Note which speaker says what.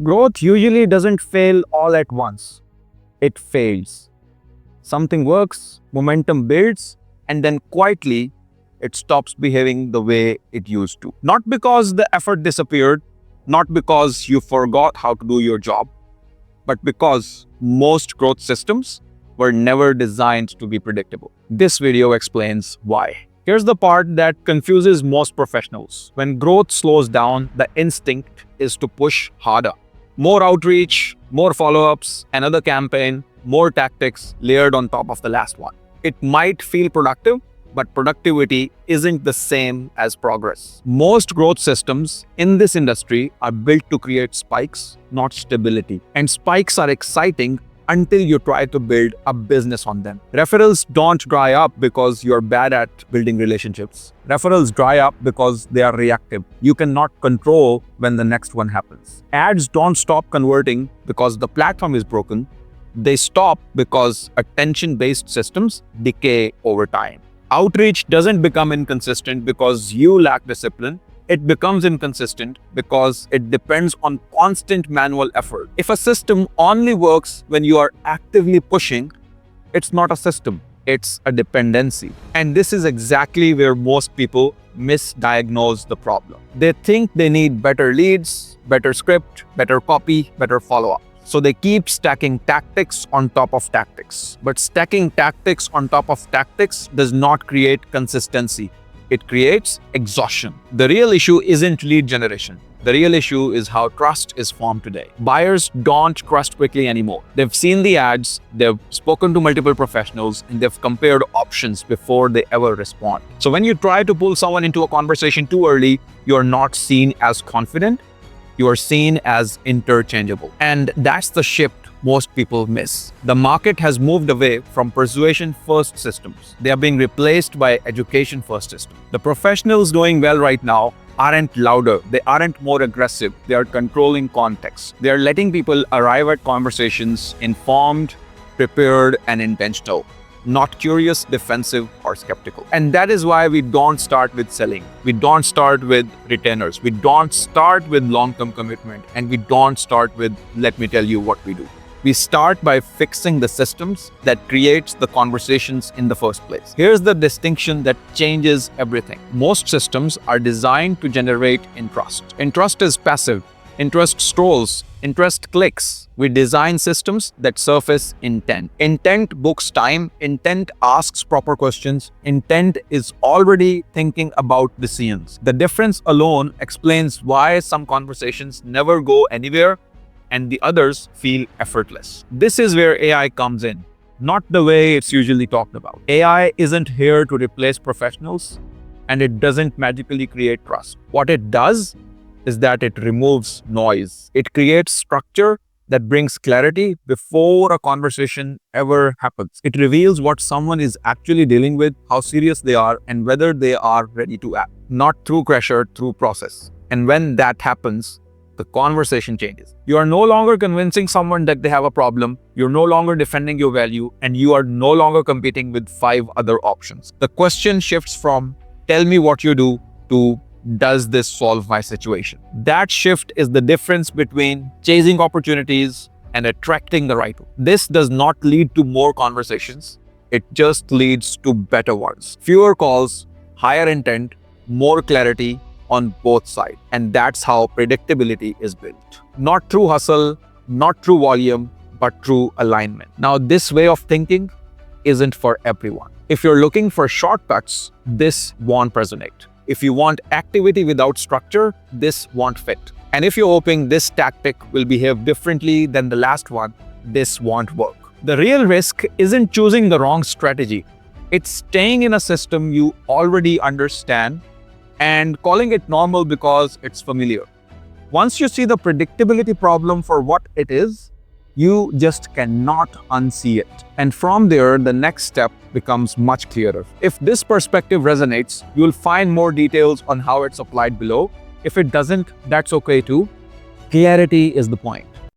Speaker 1: Growth usually doesn't fail all at once. It fails. Something works, momentum builds, and then quietly it stops behaving the way it used to. Not because the effort disappeared, not because you forgot how to do your job, but because most growth systems were never designed to be predictable. This video explains why. Here's the part that confuses most professionals. When growth slows down, the instinct is to push harder. More outreach, more follow-ups, another campaign, more tactics layered on top of the last one. It might feel productive, but productivity isn't the same as progress. Most growth systems in this industry are built to create spikes, not stability. And spikes are exciting until you try to build a business on them. Referrals don't dry up because you're bad at building relationships. Referrals dry up because they are reactive. You cannot control when the next one happens. Ads don't stop converting because the platform is broken. They stop because attention-based systems decay over time. Outreach doesn't become inconsistent because you lack discipline. It becomes inconsistent because it depends on constant manual effort. If a system only works when you are actively pushing, it's not a system, it's a dependency. And this is exactly where most people misdiagnose the problem. They think they need better leads, better script, better copy, better follow-up. So they keep stacking tactics on top of tactics. But stacking tactics on top of tactics does not create consistency. It creates exhaustion. The real issue isn't lead generation. The real issue is how trust is formed today. Buyers don't trust quickly anymore. They've seen the ads, they've spoken to multiple professionals, and they've compared options before they ever respond. So when you try to pull someone into a conversation too early, you're not seen as confident, you are seen as interchangeable. And that's the shift most people miss. The market has moved away from persuasion-first systems. They are being replaced by education-first systems. The professionals doing well right now aren't louder, they aren't more aggressive, they are controlling context. They are letting people arrive at conversations informed, prepared, and intentional, not curious, defensive, or skeptical. And that is why we don't start with selling. We don't start with retainers. We don't start with long-term commitment. And we don't start with, let me tell you what we do. We start by fixing the systems that creates the conversations in the first place. Here's the distinction that changes everything. Most systems are designed to generate interest. Interest is passive. Interest scrolls. Interest clicks. We design systems that surface intent. Intent books time. Intent asks proper questions. Intent is already thinking about decisions. The difference alone explains why some conversations never go anywhere and the others feel effortless. This is where AI comes in, not the way it's usually talked about. AI isn't here to replace professionals, and it doesn't magically create trust. What it does is that it removes noise. It creates structure that brings clarity before a conversation ever happens. It reveals what someone is actually dealing with, how serious they are, and whether they are ready to act. Not through pressure, through process. And when that happens, the conversation changes. You are no longer convincing someone that they have a problem, you're no longer defending your value, and you are no longer competing with 5 other options. The question shifts from, tell me what you do, to, does this solve my situation? That shift is the difference between chasing opportunities and attracting the right one. This does not lead to more conversations, it just leads to better ones. Fewer calls, higher intent, more clarity, on both sides. And that's how predictability is built. Not through hustle, not through volume, but through alignment. Now, this way of thinking isn't for everyone. If you're looking for shortcuts, this won't resonate. If you want activity without structure, this won't fit. And if you're hoping this tactic will behave differently than the last one, this won't work. The real risk isn't choosing the wrong strategy. It's staying in a system you already understand and calling it normal because it's familiar. Once you see the predictability problem for what it is, you just cannot unsee it. And from there, the next step becomes much clearer. If this perspective resonates, you'll find more details on how it's applied below. If it doesn't, that's okay too. Clarity is the point.